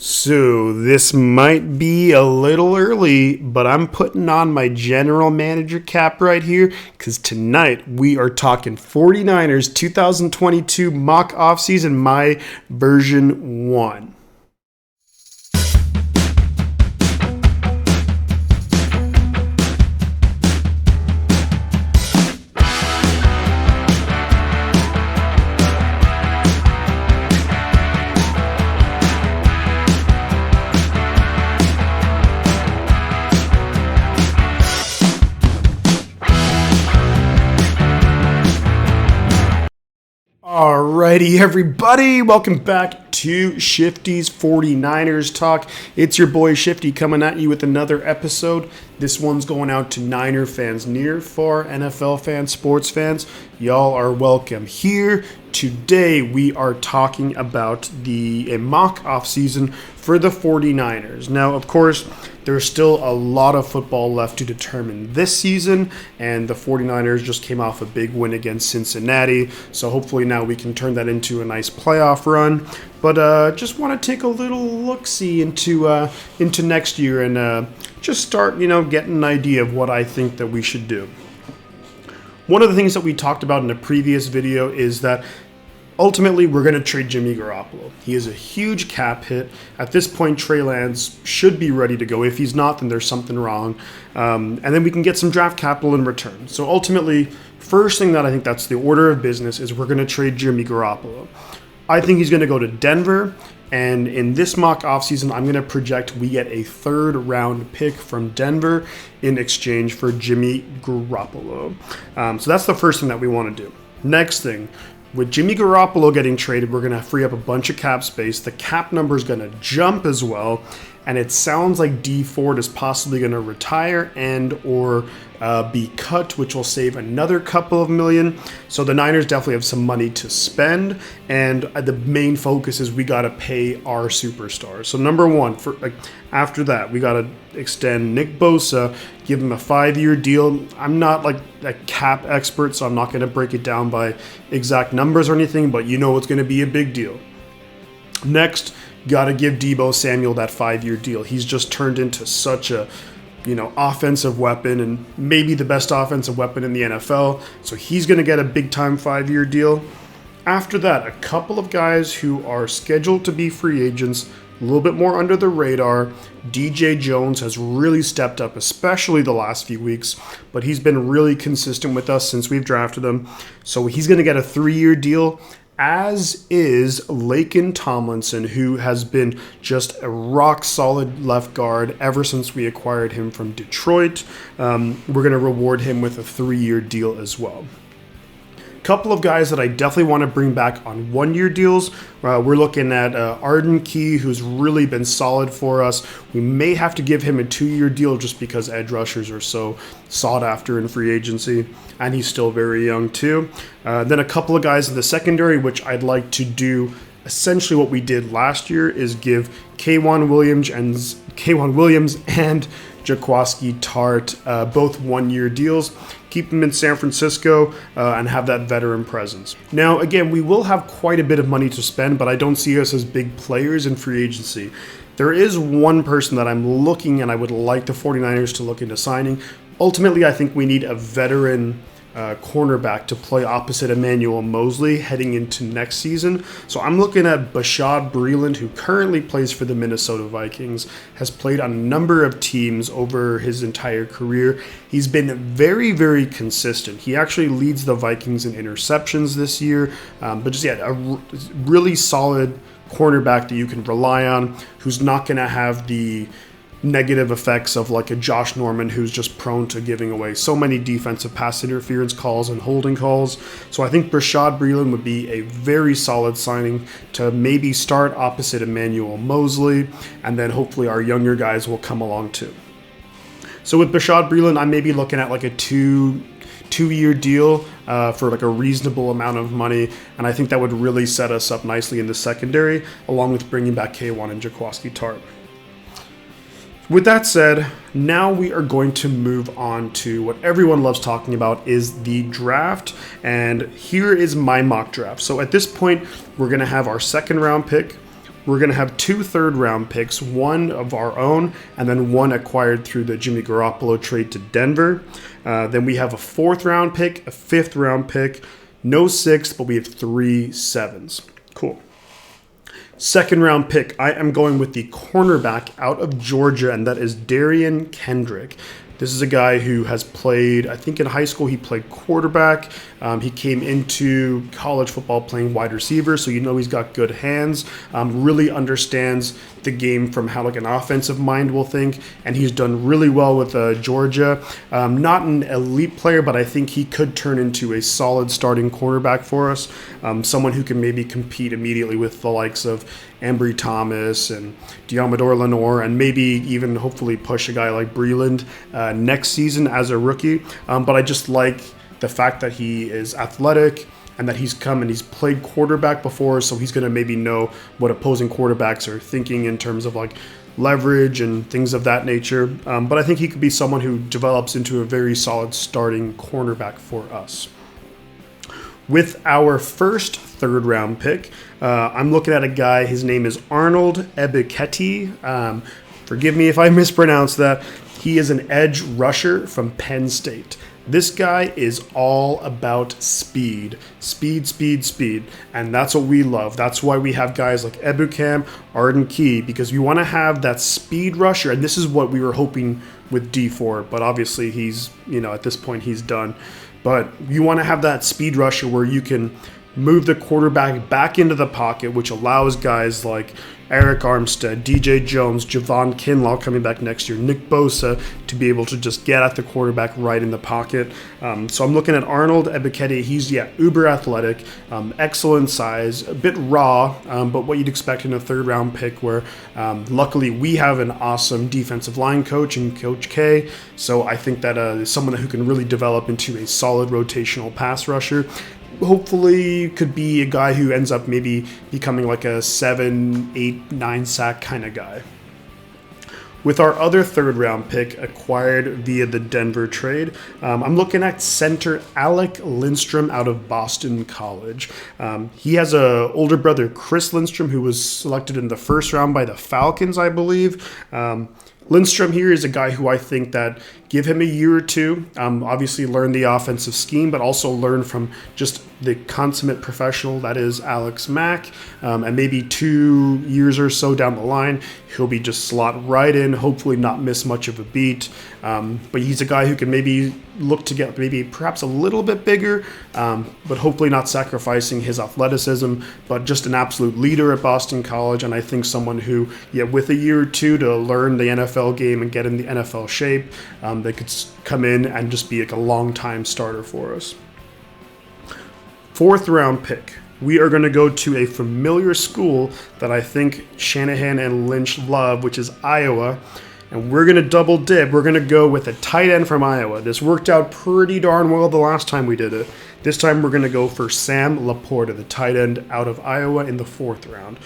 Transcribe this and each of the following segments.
So this might be a little early, but I'm putting on my general manager cap right here because tonight we are talking 49ers 2022 mock offseason, my version 1. Alrighty, everybody, welcome back to Shifty's 49ers Talk. It's your boy Shifty coming at you with another episode. This one's going out to Niner fans, near, far, NFL fans, sports fans. Y'all are welcome here. Today we are talking about a mock offseason for the 49ers. Now, of course, there's still a lot of football left to determine this season, and the 49ers just came off a big win against Cincinnati, so hopefully now we can turn that into a nice playoff run. But just want to take a little look-see into next year and just start, getting an idea of what I think that we should do. One of the things that we talked about in a previous video is that ultimately, we're going to trade Jimmy Garoppolo. He is a huge cap hit. At this point, Trey Lance should be ready to go. If he's not, then there's something wrong. And then we can get some draft capital in return. So ultimately, first thing that I think that's the order of business is we're going to trade Jimmy Garoppolo. I think he's going to go to Denver. And in this mock offseason, I'm going to project we get a third-round pick from Denver in exchange for Jimmy Garoppolo. So that's the first thing that we want to do. Next thing, with Jimmy Garoppolo getting traded, we're going to free up a bunch of cap space. The cap number is going to jump as well. And it sounds like D Ford is possibly going to retire and or be cut, which will save another couple of million. So the Niners definitely have some money to spend. And the main focus is we got to pay our superstars. So number one, after that, we got to extend Nick Bosa, give him a 5-year deal. I'm not like a cap expert, so I'm not going to break it down by exact numbers or anything, but it's going to be a big deal. Next, got to give Deebo Samuel that 5-year deal. He's just turned into such a, offensive weapon and maybe the best offensive weapon in the NFL. So he's going to get a big-time 5-year deal. After that, a couple of guys who are scheduled to be free agents, a little bit more under the radar. DJ Jones has really stepped up, especially the last few weeks, but he's been really consistent with us since we've drafted him. So he's going to get a 3-year deal, as is Laken Tomlinson, who has been just a rock-solid left guard ever since we acquired him from Detroit. We're going to reward him with a 3-year deal as well. Couple of guys that I definitely want to bring back on 1-year deals. We're looking at Arden Key, who's really been solid for us. We may have to give him a 2-year deal just because edge rushers are so sought after in free agency, and he's still very young too. Then a couple of guys in the secondary, which I'd like to do essentially what we did last year, is give K'Wan Williams and Jaquiski Tart, both 1-year deals. Keep them in San Francisco and have that veteran presence. Now, again, we will have quite a bit of money to spend, but I don't see us as big players in free agency. There is one person that I'm looking and I would like the 49ers to look into signing. Ultimately, I think we need a veteran cornerback to play opposite Emmanuel Mosley heading into next season. So I'm looking at Bashaud Breeland, who currently plays for the Minnesota Vikings, has played on a number of teams over his entire career. He's been very, very consistent. He actually leads the Vikings in interceptions this year, but just a really solid cornerback that you can rely on, who's not going to have the negative effects of like a Josh Norman, who's just prone to giving away so many defensive pass interference calls and holding calls. So I think Bashaud Breeland would be a very solid signing to maybe start opposite Emmanuel Mosley, and then hopefully our younger guys will come along too. So with Bashaud Breeland, I may be looking at like a two-year deal for like a reasonable amount of money, and I think that would really set us up nicely in the secondary, along with bringing back K'Wan and Jaquiski Tart. With that said, now we are going to move on to what everyone loves talking about, is the draft. And here is my mock draft. So at this point, we're going to have our second round pick. we're going to have 2 third-round picks, one of our own, and then one acquired through the Jimmy Garoppolo trade to Denver. Then we have a 4th-round pick, a 5th-round pick, no 6th, but we have 3 7s. Cool. 2nd-round pick, I am going with the cornerback out of Georgia, and that is Darian Kendrick. This is a guy who has played, I think in high school he played quarterback. He came into college football playing wide receiver, so you know he's got good hands. Really understands the game from how like an offensive mind will think, and he's done really well with Georgia. Not an elite player, but I think he could turn into a solid starting cornerback for us. Someone who can maybe compete immediately with the likes of Ambry Thomas and Diamador Lenore, and maybe even hopefully push a guy like Breland next season as a rookie. But I just like the fact that he is athletic and that he's come and he's played quarterback before, so he's going to maybe know what opposing quarterbacks are thinking in terms of like leverage and things of that nature. But I think he could be someone who develops into a very solid starting cornerback for us. With our first 3rd-round pick, I'm looking at a guy, his name is Arnold Ebiketie. Forgive me if I mispronounce that. He is an edge rusher from Penn State. This guy is all about speed. Speed. And that's what we love. That's why we have guys like Ebukam, Arden Key, because we want to have that speed rusher. And this is what we were hoping with D4. But obviously he's, at this point he's done. But you want to have that speed rusher where you can move the quarterback back into the pocket, which allows guys like Eric Armstead, DJ Jones, Javon Kinlaw coming back next year, Nick Bosa to be able to just get at the quarterback right in the pocket. So I'm looking at Arnold Ebiketie. He's, uber athletic, excellent size, a bit raw, but what you'd expect in a 3rd-round pick where luckily we have an awesome defensive line coach in Coach K. So I think that is someone who can really develop into a solid rotational pass rusher. Hopefully could be a guy who ends up maybe becoming like a 7, 8, 9 sack kind of guy. With our other 3rd-round pick acquired via the Denver trade, I'm looking at center Alec Lindstrom out of Boston College. He has an older brother, Chris Lindstrom, who was selected in the 1st round by the Falcons, I believe. Lindstrom here is a guy who I think that give him a year or two, obviously learn the offensive scheme, but also learn from just the consummate professional that is Alex Mack, and maybe 2 years or so down the line, he'll be just slot right in, hopefully not miss much of a beat. But he's a guy who can maybe look to get maybe perhaps a little bit bigger, but hopefully not sacrificing his athleticism, but just an absolute leader at Boston College, and I think someone who, with a year or two to learn the NFL game and get in the NFL shape, they could come in and just be like a long-time starter for us. 4th-round pick. We are going to go to a familiar school that I think Shanahan and Lynch love, which is Iowa. And we're going to double dip. We're going to go with a tight end from Iowa. This worked out pretty darn well the last time we did it. This time we're going to go for Sam Laporta, the tight end out of Iowa in the 4th round.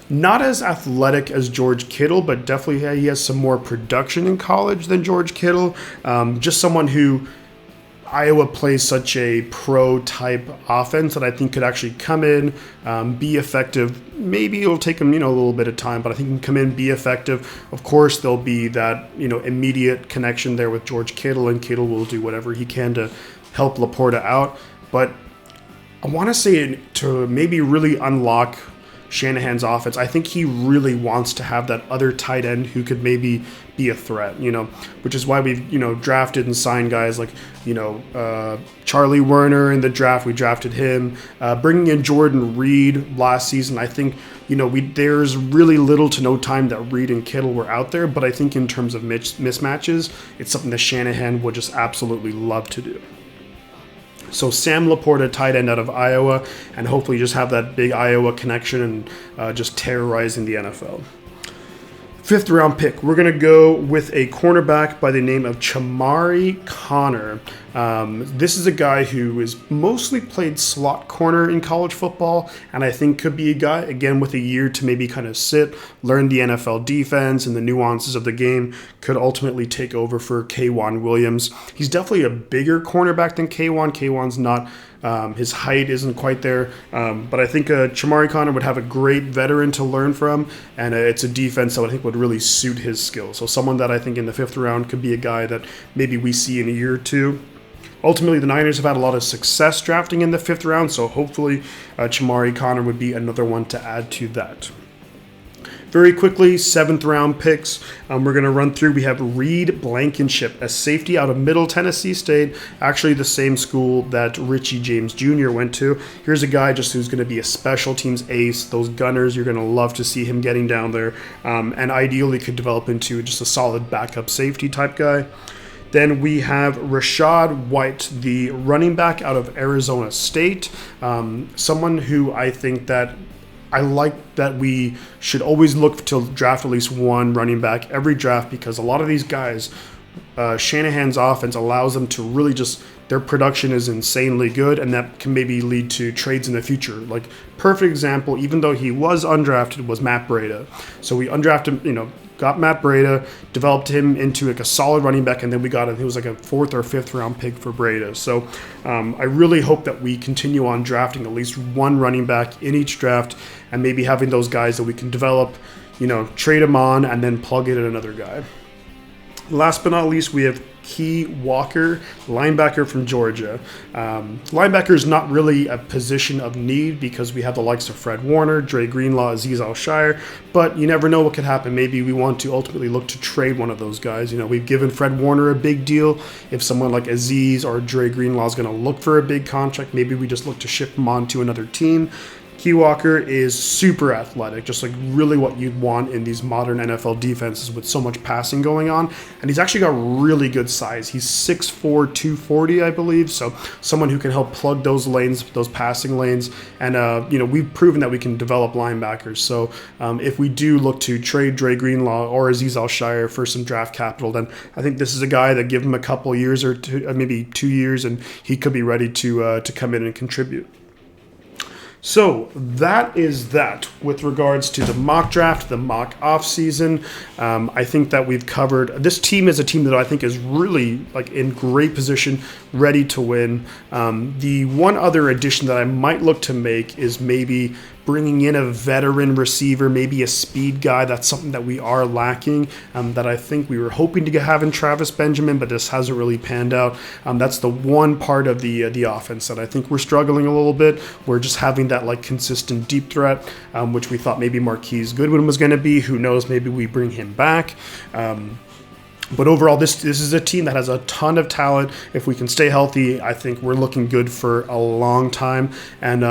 Not as athletic as George Kittle, but definitely he has some more production in college than George Kittle. Just someone who Iowa plays such a pro-type offense that I think could actually come in, be effective. Maybe it'll take him, a little bit of time, but I think he can come in, be effective. Of course, there'll be that, immediate connection there with George Kittle, and Kittle will do whatever he can to help Laporta out. But I want to say to maybe really unlock Shanahan's offense, I think he really wants to have that other tight end who could maybe be a threat, which is why we've, drafted and signed guys like, Charlie Werner in the draft. We drafted him. Bringing in Jordan Reed last season, I think, there's really little to no time that Reed and Kittle were out there, but I think in terms of mismatches, it's something that Shanahan would just absolutely love to do. So Sam Laporta, tight end out of Iowa, and hopefully just have that big Iowa connection and just terrorizing the NFL. 5th-round pick, we're going to go with a cornerback by the name of Chamari Connor. This is a guy who is mostly played slot corner in college football, and I think could be a guy, again, with a year to maybe kind of sit, learn the NFL defense and the nuances of the game, could ultimately take over for K'Wan Williams. He's definitely a bigger cornerback than K'Wan. K'Wan's not His height isn't quite there, but I think Chamari Connor would have a great veteran to learn from, and it's a defense that I think would really suit his skills. So someone that I think in the 5th round could be a guy that maybe we see in a year or two. Ultimately, the Niners have had a lot of success drafting in the 5th round, so hopefully Chamari Connor would be another one to add to that. Very quickly, 7th round picks. We're going to run through. We have Reed Blankenship, a safety out of Middle Tennessee State, actually the same school that Richie James Jr. went to. Here's a guy just who's going to be a special teams ace. Those gunners, you're going to love to see him getting down there, and ideally could develop into just a solid backup safety type guy. Then we have Rachaad White, the running back out of Arizona State, someone who I think that I like that we should always look to draft at least one running back every draft, because a lot of these guys, Shanahan's offense allows them to really just, their production is insanely good, and that can maybe lead to trades in the future. Like, perfect example, even though he was undrafted, was Matt Breida. So we undrafted him, got Matt Breida, developed him into like a solid running back, and then we got him. He was like a 4th or 5th round pick for Breida. So I really hope that we continue on drafting at least one running back in each draft, and maybe having those guys that we can develop, trade them on, and then plug in another guy. Last but not least, we have Key Walker, linebacker from Georgia. Linebacker is not really a position of need because we have the likes of Fred Warner, Dre Greenlaw, Azeez Al-Shaair, but you never know what could happen. Maybe we want to ultimately look to trade one of those guys. We've given Fred Warner a big deal. If someone like Azeez or Dre Greenlaw is going to look for a big contract, maybe we just look to ship him on to another team. Key Walker is super athletic, just like really what you'd want in these modern NFL defenses with so much passing going on. And he's actually got really good size. He's 6'4", 240, I believe. So someone who can help plug those lanes, those passing lanes. And, we've proven that we can develop linebackers. So if we do look to trade Dre Greenlaw or Azeez Al-Shaair for some draft capital, then I think this is a guy that give him a couple years or maybe 2 years, and he could be ready to come in and contribute. So that is that with regards to the mock draft, the mock offseason. I think that we've covered. This team is a team that I think is really in great position, ready to win. The one other addition that I might look to make is maybe bringing in a veteran receiver, maybe a speed guy. That's something that we are lacking, that I think we were hoping to have in Travis Benjamin, but this hasn't really panned out. That's the one part of the offense that I think we're struggling a little bit. We're just having that consistent deep threat, which we thought maybe Marquise Goodwin was going to be. Who knows? Maybe we bring him back. But overall, this is a team that has a ton of talent. If we can stay healthy, I think we're looking good for a long time. And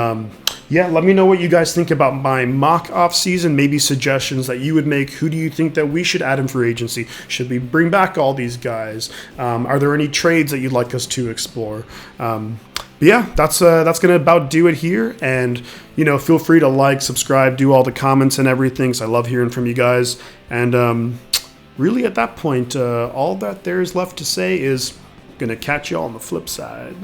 let me know what you guys think about my mock off season. Maybe suggestions that you would make. Who do you think that we should add in free agency? Should we bring back all these guys? Are there any trades that you'd like us to explore? That's going to about do it here. And feel free to like, subscribe, do all the comments and everything. So I love hearing from you guys. And really, at that point, all that there's left to say is going to catch you all on the flip side.